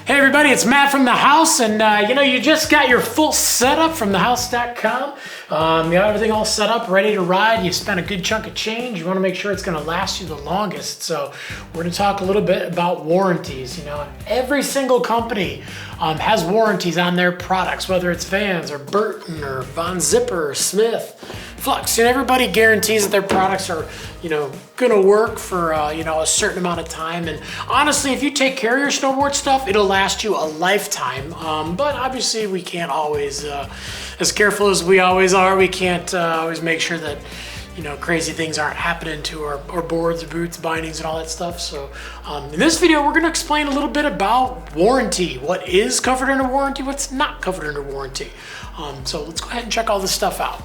Hey everybody, it's Matt from The House, and you just got your full setup from thehouse.com. You got everything all set up, ready to ride. You spent a good chunk of change. You want to make sure it's going to last you the longest. So we're going to talk a little bit about warranties. Every single company has warranties on their products, whether it's Vans or Burton or Von Zipper or Smith, Flux. Everybody guarantees that their products are, going to work for, a certain amount of time. And honestly, if you take care of your snowboard stuff, it'll last you a lifetime. But obviously we can't always, as careful as we always are, we can't always make sure that, crazy things aren't happening to our boards, boots, bindings, and all that stuff. So in this video, we're going to explain a little bit about warranty. What is covered under warranty, what's not covered under warranty. So let's go ahead and check all this stuff out.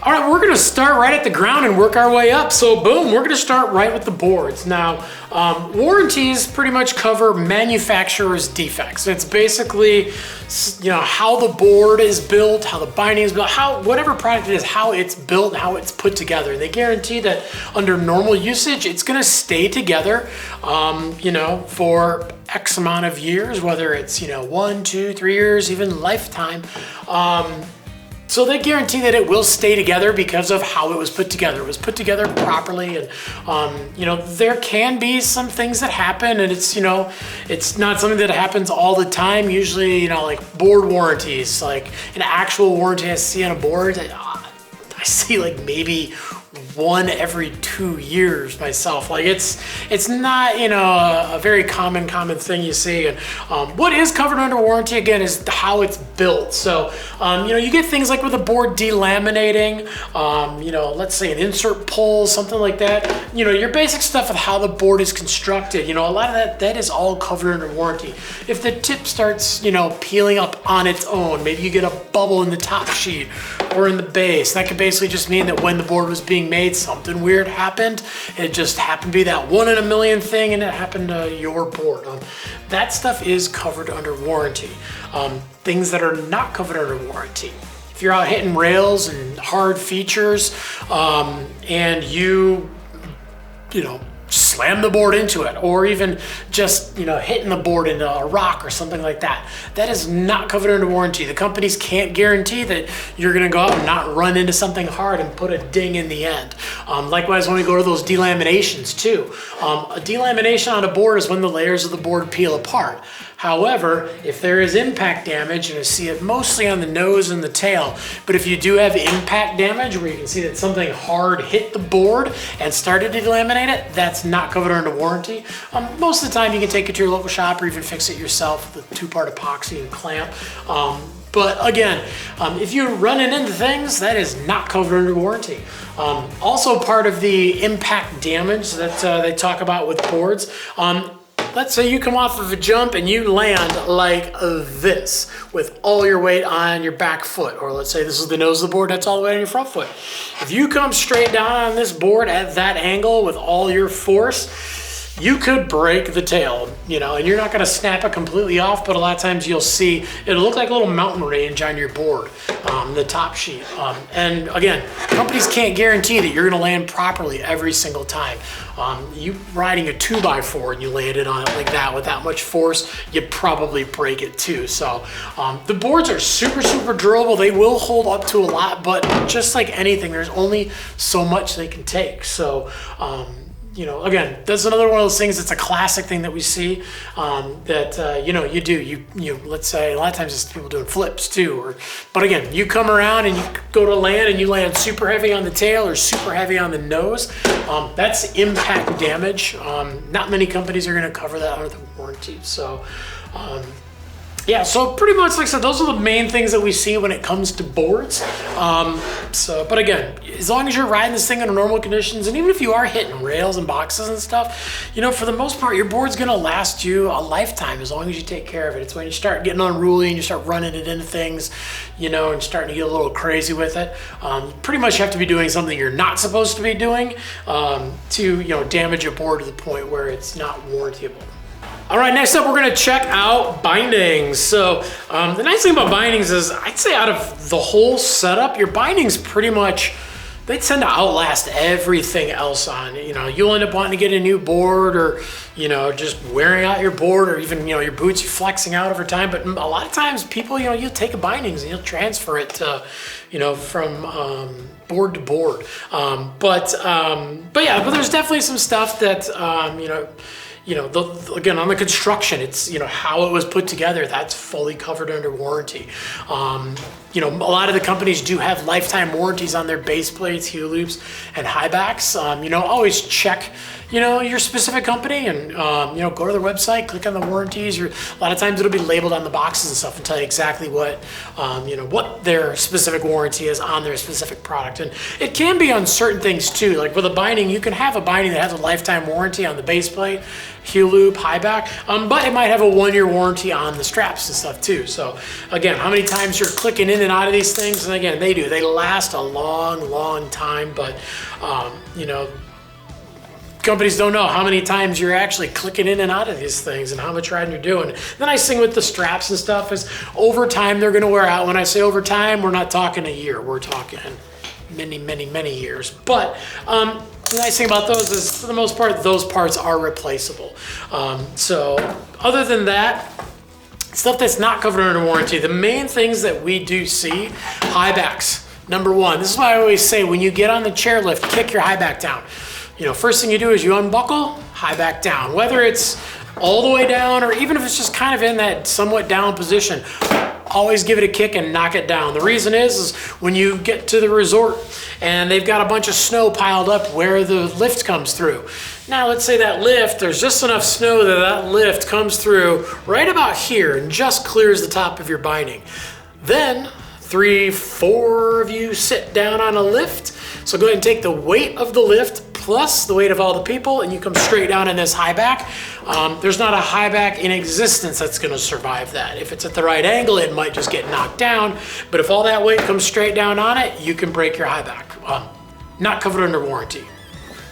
All right, we're gonna start right at the ground and work our way up. So boom, we're gonna start right with the boards. Now, warranties pretty much cover manufacturer's defects. It's basically, how the board is built, how the binding is built, whatever product it is, how it's built, how it's put together. They guarantee that under normal usage, it's gonna stay together, for X amount of years, whether it's, 1, 2, 3 years, even lifetime. So they guarantee that it will stay together because of how it was put together. It was put together properly, and there can be some things that happen, and it's not something that happens all the time. Usually, like board warranties, like an actual warranty I see on a board, I see like maybe one every 2 years myself. Like it's not a very common thing you see. And what is covered under warranty again is how it's built. So you get things like with a board delaminating, let's say an insert pull, something like that. Your basic stuff of how the board is constructed. A lot of that is all covered under warranty. If the tip starts peeling up on its own, maybe you get a bubble in the top sheet or in the base, that could basically just mean that when the board was being made, something weird happened. It just happened to be that 1 in a million thing, and it happened to your board. That stuff is covered under warranty. Things that are not covered under warranty. If you're out hitting rails and hard features, and you slam the board into it, or even just hitting the board into a rock or something like that, that is not covered under warranty. The companies can't guarantee that you're going to go out and not run into something hard and put a ding in the end. Likewise, when we go to those delaminations too, a delamination on a board is when the layers of the board peel apart. However, if there is impact damage, and I see it mostly on the nose and the tail, but if you do have impact damage where you can see that something hard hit the board and started to delaminate it, that's not covered under warranty. Most of the time you can take it to your local shop or even fix it yourself with a 2-part epoxy and clamp. But again, if you're running into things, that is not covered under warranty. Also part of the impact damage that they talk about with boards, let's say you come off of a jump and you land like this with all your weight on your back foot, or let's say this is the nose of the board, that's all the way on your front foot. If you come straight down on this board at that angle with all your force, you could break the tail, and you're not gonna snap it completely off, but a lot of times you'll see, it'll look like a little mountain range on your board, the top sheet. And again, companies can't guarantee that you're gonna land properly every single time. You riding a 2x4 and you landed on it like that with that much force, you'd probably break it too. So the boards are super durable. They will hold up to a lot, but just like anything, there's only so much they can take. So again, that's another one of those things. It's a classic thing that we see, that you let's say a lot of times it's people doing flips too, but again, you come around and you go to land and you land super heavy on the tail or super heavy on the nose. That's impact damage. Not many companies are going to cover that under the warranty. So yeah, so pretty much, like I said, those are the main things that we see when it comes to boards. But again, as long as you're riding this thing under normal conditions, and even if you are hitting rails and boxes and stuff, for the most part, your board's gonna last you a lifetime as long as you take care of it. It's when you start getting unruly and you start running it into things, and starting to get a little crazy with it. You pretty much have to be doing something you're not supposed to be doing to, damage your board to the point where it's not warrantyable. All right, next up, we're gonna check out bindings. So the nice thing about bindings is, I'd say out of the whole setup, your bindings pretty much, they tend to outlast everything else on it. You know, you'll end up wanting to get a new board, or, you know, just wearing out your board, or even, you know, your boots flexing out over time. But a lot of times people, you know, you'll take a bindings and you'll transfer it to, you know, from board to board. But yeah, but there's definitely some stuff that, again, on the construction, it's, you know, how it was put together, that's fully covered under warranty. You know, a lot of the companies do have lifetime warranties on their base plates, heel loops, and high backs. You know, always check, you know, your specific company, and, you know, go to their website, click on the warranties. A lot of times it'll be labeled on the boxes and stuff and tell you exactly what, you know, what their specific warranty is on their specific product. And it can be on certain things too. Like with a binding, you can have a binding that has a lifetime warranty on the base plate, heel loop, high back, but it might have a 1-year warranty on the straps and stuff too. So again, how many times you're clicking in and out of these things? And again, they last a long time, but you know, companies don't know how many times you're actually clicking in and out of these things and how much riding you're doing. The nice thing with the straps and stuff is over time they're going to wear out. When I say over time, we're not talking a year, we're talking many years. But the nice thing about those is, for the most part, those parts are replaceable. So other than that, stuff that's not covered under warranty, the main things that we do see: high backs. Number one, this is why I always say, when you get on the chairlift, kick your high back down. You know, first thing you do is you unbuckle, high back down. Whether it's all the way down, or even if it's just kind of in that somewhat down position, always give it a kick and knock it down. The reason is when you get to the resort and they've got a bunch of snow piled up where the lift comes through. Now, let's say that lift, there's just enough snow that lift comes through right about here and just clears the top of your binding. Then 3-4 of you sit down on a lift. So go ahead and take the weight of the lift plus the weight of all the people, and you come straight down in this high back. There's not a high back in existence that's going to survive that. If it's at the right angle, it might just get knocked down. But if all that weight comes straight down on it, you can break your high back. Not covered under warranty.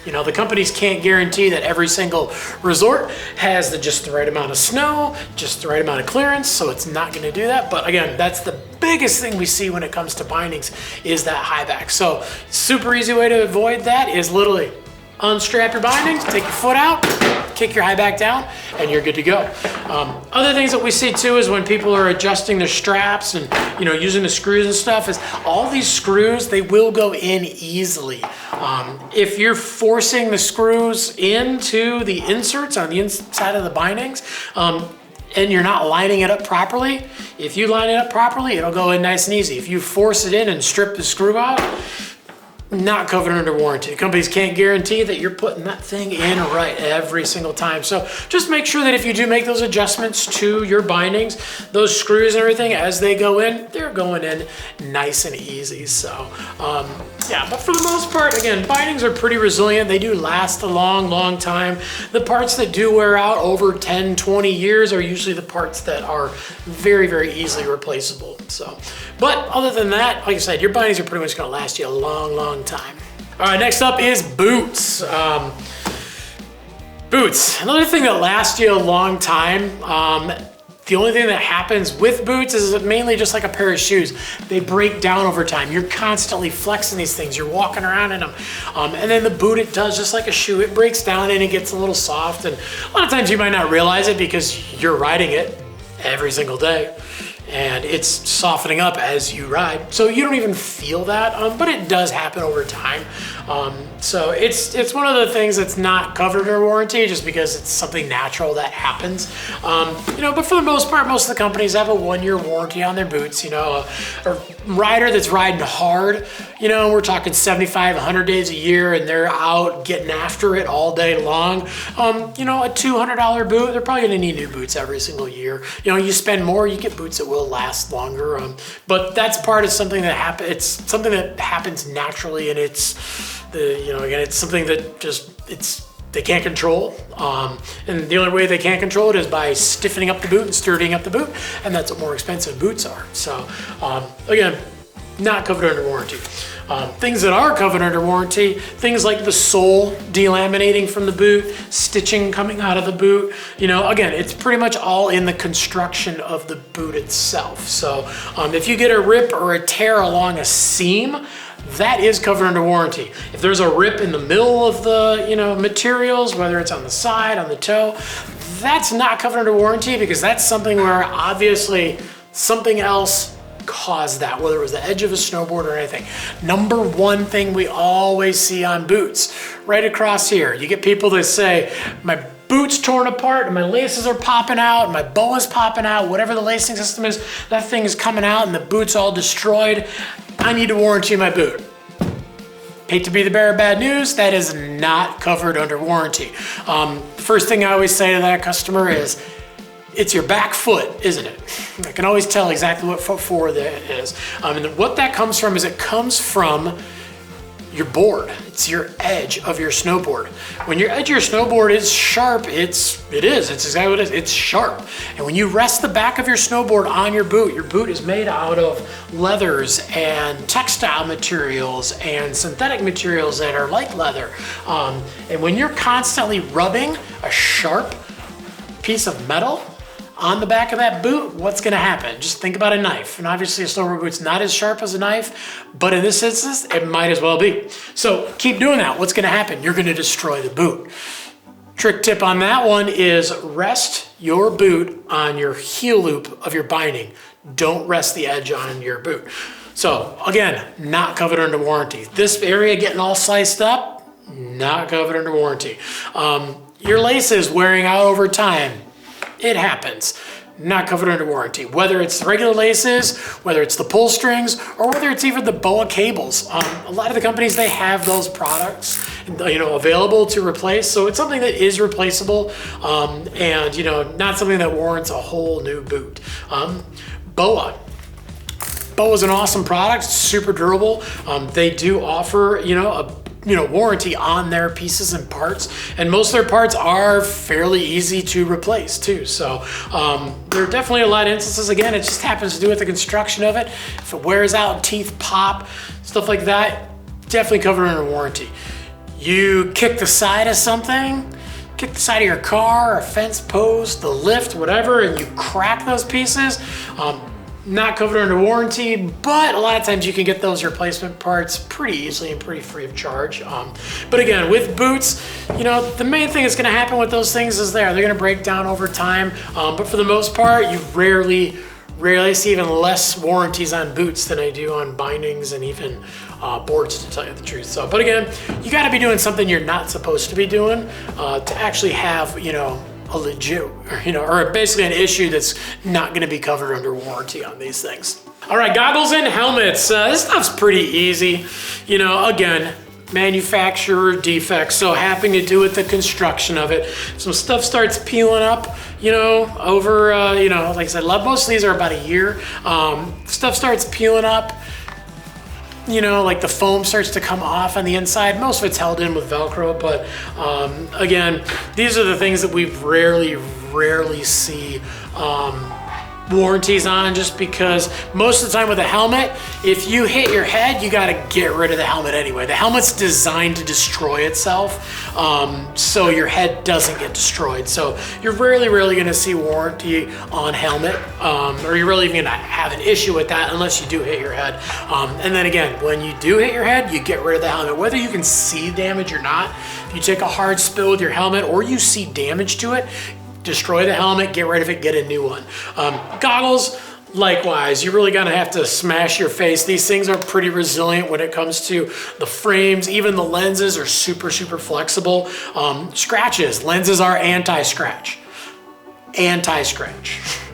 You know, the companies can't guarantee that every single resort has just the right amount of snow, just the right amount of clearance, so it's not going to do that. But again, that's the biggest thing we see when it comes to bindings, is that high back. So super easy way to avoid that is literally unstrap your bindings, take your foot out, kick your high back down, and you're good to go. Other things that we see too is when people are adjusting their straps and, you know, using the screws and stuff, is all these screws, they will go in easily. If you're forcing the screws into the inserts on the inside of the bindings, and you're not lining it up properly, if you line it up properly, it'll go in nice and easy. If you force it in and strip the screw out, not covered under warranty. Companies can't guarantee that you're putting that thing in right every single time. So just make sure that if you do make those adjustments to your bindings, those screws and everything, as they go in, they're going in nice and easy. So yeah, but for the most part, again, bindings are pretty resilient. They do last a long time. The parts that do wear out over 10, 20 years are usually the parts that are very easily replaceable. So, but other than that, like I said, your bindings are pretty much gonna last you a long time. All right, next up is boots. Boots, another thing that lasts you a long time. The only thing that happens with boots is mainly just like a pair of shoes. They break down over time. You're constantly flexing these things. You're walking around in them. And then the boot, it does just like a shoe. It breaks down and it gets a little soft. And a lot of times you might not realize it because you're riding it every single day. And it's softening up as you ride. So you don't even feel that, but it does happen over time. So it's one of the things that's not covered under warranty, just because it's something natural that happens. You know, but for the most part, most of the companies have a 1-year warranty on their boots. You know, a rider that's riding hard, you know, we're talking 75, 100 days a year, and they're out getting after it all day long. You know, a $200 boot, they're probably gonna need new boots every single year. You know, you spend more, you get boots that will last longer. But that's part of something that happens. It's something that happens naturally, and it's again, it's something that they can't control. And the only way they can't control it is by stiffening up the boot and sturdying up the boot, and that's what more expensive boots are. So again, not covered under warranty. Things that are covered under warranty, things like the sole delaminating from the boot, stitching coming out of the boot. You know, again, it's pretty much all in the construction of the boot itself. So if you get a rip or a tear along a seam, that is covered under warranty. If there's a rip in the middle of the, you know, materials, whether it's on the side, on the toe, that's not covered under warranty, because that's something where obviously something else caused that, whether it was the edge of a snowboard or anything. Number one thing we always see on boots, right across here, you get people that say, my boot's torn apart and my laces are popping out and my boa's popping out, whatever the lacing system is, that thing is coming out and the boot's all destroyed. I need to warranty my boot. Hate to be the bearer of bad news, that is not covered under warranty. The first thing I always say to that customer is, it's your back foot, isn't it? I can always tell exactly what foot forward that is. And what that comes from is it comes from your board. It's your edge of your snowboard. When your edge of your snowboard is sharp, it's exactly what it is. It's sharp. And when you rest the back of your snowboard on your boot is made out of leathers and textile materials and synthetic materials that are like leather. And when you're constantly rubbing a sharp piece of metal on the back of that boot, what's gonna happen? Just think about a knife. And obviously a snowboard boot's not as sharp as a knife, but in this instance, it might as well be. So keep doing that. What's gonna happen? You're gonna destroy the boot. Trick tip on that one is rest your boot on your heel loop of your binding. Don't rest the edge on your boot. So again, not covered under warranty. This area getting all sliced up, not covered under warranty. Your laces wearing out over time, it happens. Not covered under warranty. Whether it's the regular laces, whether it's the pull strings, or whether it's even the BOA cables. A lot of the companies, they have those products, you know, available to replace. So it's something that is replaceable, and you know, not something that warrants a whole new boot. BOA. BOA is an awesome product, super durable. They do offer, you know, a warranty on their pieces and parts, and most of their parts are fairly easy to replace too. So there are definitely a lot of instances. Again, it just happens to do with the construction of it. If it wears out, teeth pop, stuff like that, definitely covered under warranty. You kick the side of something, kick the side of your car, a fence post, the lift, whatever, and you crack those pieces, not covered under warranty, but a lot of times you can get those replacement parts pretty easily and pretty free of charge. But again, with boots, you know, the main thing that's gonna happen with those things is they're gonna break down over time. But for the most part, you rarely see even less warranties on boots than I do on bindings and even boards, to tell you the truth. So, but again, you gotta be doing something you're not supposed to be doing to actually have, you know, a legit, or basically an issue that's not gonna be covered under warranty on these things. All right, goggles and helmets. This stuff's pretty easy. You know, again, manufacturer defects, so having to do with the construction of it. Some stuff starts peeling up, you know, over, you know, like I said, most of these are about a year. Stuff starts peeling up, you know, like the foam starts to come off on the inside. Most of it's held in with Velcro, but again, these are the things that we rarely see warranties on, just because most of the time with a helmet, if you hit your head, you got to get rid of the helmet anyway. The helmet's designed to destroy itself, so your head doesn't get destroyed. So you're rarely going to see warranty on helmet, or you're really even going to have an issue with that unless you do hit your head. And then again, when you do hit your head, you get rid of the helmet, whether you can see damage or not. If you take a hard spill with your helmet or you see damage to it, destroy the helmet, get rid of it, get a new one. Goggles, likewise, you're really gonna have to smash your face. These things are pretty resilient when it comes to the frames. Even the lenses are super flexible. Scratches, lenses are anti-scratch.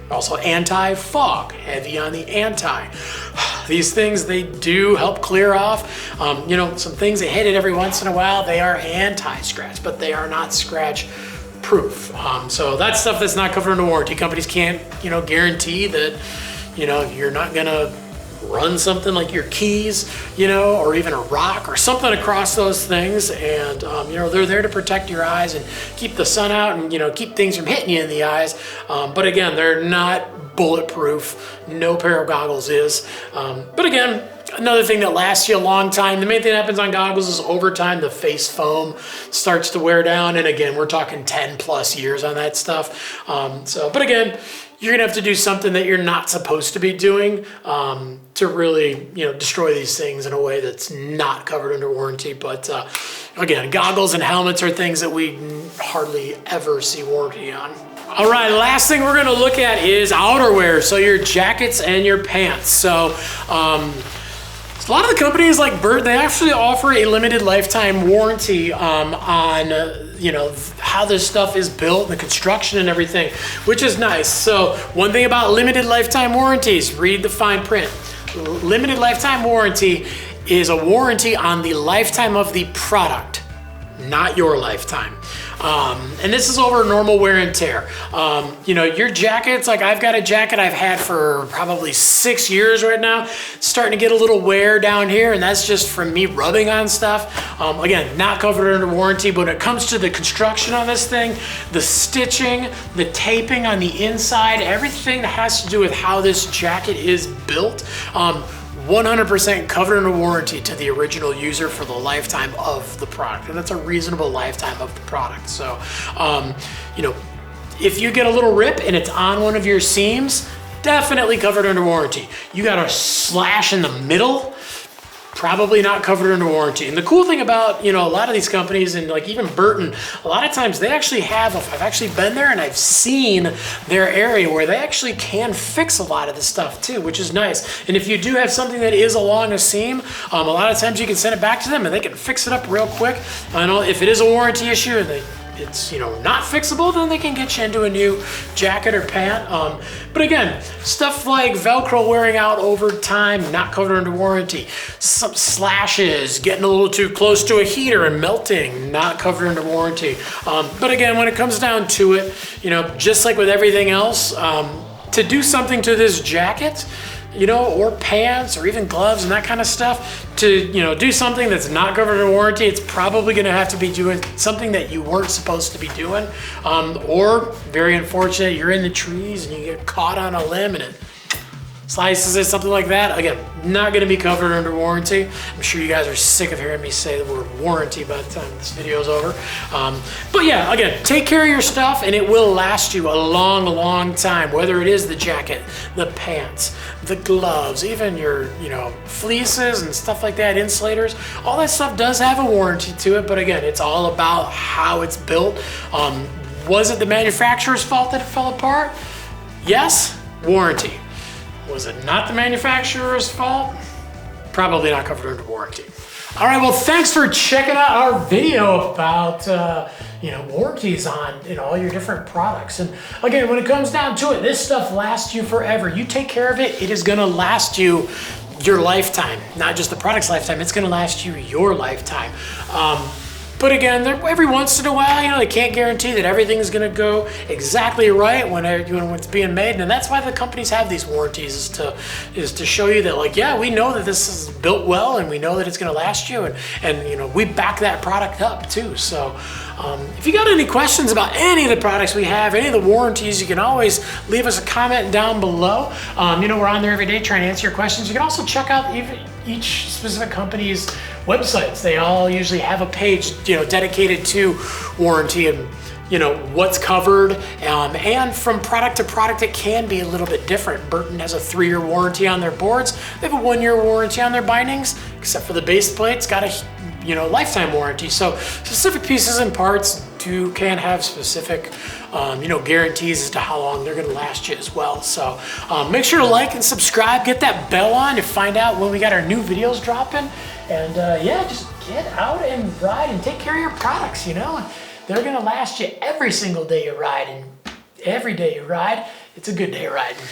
Also anti-fog, heavy on the anti. These things, they do help clear off. You know, some things that hit it every once in a while, they are anti-scratch, but they are not scratch proof. So that's stuff that's not covered under warranty. Companies can't, you know, guarantee that, you know, you're not gonna run something like your keys, you know, or even a rock or something across those things. And, you know, they're there to protect your eyes and keep the sun out and, you know, keep things from hitting you in the eyes. But again, they're not bulletproof. No pair of goggles is. But again, Another thing that lasts you a long time, the main thing that happens on goggles is over time, the face foam starts to wear down. And again, we're talking 10 plus years on that stuff. But again, you're gonna have to do something that you're not supposed to be doing to really, destroy these things in a way that's not covered under warranty. But again, goggles and helmets are things that we hardly ever see warranty on. All right, last thing we're gonna look at is outerwear. So your jackets and your pants. So a lot of the companies like Burt, they actually offer a limited lifetime warranty on how this stuff is built, the construction and everything, which is nice. So one thing about limited lifetime warranties, read the fine print. Limited lifetime warranty is a warranty on the lifetime of the product, not your lifetime. And this is over normal wear and tear. Your jackets, like I've got a jacket I've had for probably 6 years right now. It's starting to get a little wear down here, and that's just from me rubbing on stuff. Again, not covered under warranty, but when it comes to the construction on this thing, the stitching, the taping on the inside, everything that has to do with how this jacket is built, 100% covered under warranty to the original user for the lifetime of the product. And that's a reasonable lifetime of the product. So, if you get a little rip and it's on one of your seams, definitely covered under warranty. You got a slash in the middle, probably not covered under warranty. And the cool thing about, a lot of these companies, and like even Burton, a lot of times they actually have, I've actually been there and I've seen their area where they actually can fix a lot of the stuff too, which is nice. And if you do have something that is along a seam, a lot of times you can send it back to them and they can fix it up real quick. I know if it is a warranty issue and it's not fixable, then they can get you into a new jacket or pant. But again, stuff like Velcro wearing out over time, not covered under warranty. Some slashes, getting a little too close to a heater and melting, not covered under warranty. But again, when it comes down to it, just like with everything else, to do something to this jacket, or pants or even gloves and that kind of stuff, to do something that's not covered in warranty, it's probably going to have to be doing something that you weren't supposed to be doing, or very unfortunate, you're in the trees and you get caught on a limb and it slices it, something like that. Again, not going to be covered under warranty. I'm sure you guys are sick of hearing me say the word warranty by the time this video is over. But yeah, again, take care of your stuff and it will last you a long, long time, whether it is the jacket, the pants, the gloves, even your, fleeces and stuff like that, insulators. All that stuff does have a warranty to it, but again, it's all about how it's built. Was it the manufacturer's fault that it fell apart? Yes, warranty. Was it not the manufacturer's fault? Probably not covered under warranty. All right, well, thanks for checking out our video about, warranties on, all your different products. And again, when it comes down to it, this stuff lasts you forever. You take care of it, it is gonna last you your lifetime, not just the product's lifetime, it's gonna last you your lifetime. But again, every once in a while, they can't guarantee that everything's going to go exactly right when it's being made, and that's why the companies have these warranties is to show you that, like, yeah, we know that this is built well, and we know that it's going to last you, and we back that product up too. So, if you got any questions about any of the products we have, any of the warranties, you can always leave us a comment down below. We're on there every day trying to answer your questions. You can also check out each specific company's websites. They all usually have a page, dedicated to warranty and, what's covered. And from product to product, it can be a little bit different. Burton has a 3-year warranty on their boards. They have a 1-year warranty on their bindings, except for the base plate's got a, lifetime warranty. So specific pieces and parts can have specific, guarantees as to how long they're going to last you as well. So make sure to like and subscribe, get that bell on to find out when we got our new videos dropping. And just get out and ride and take care of your products, They're going to last you every single day you ride, and every day you ride, it's a good day riding.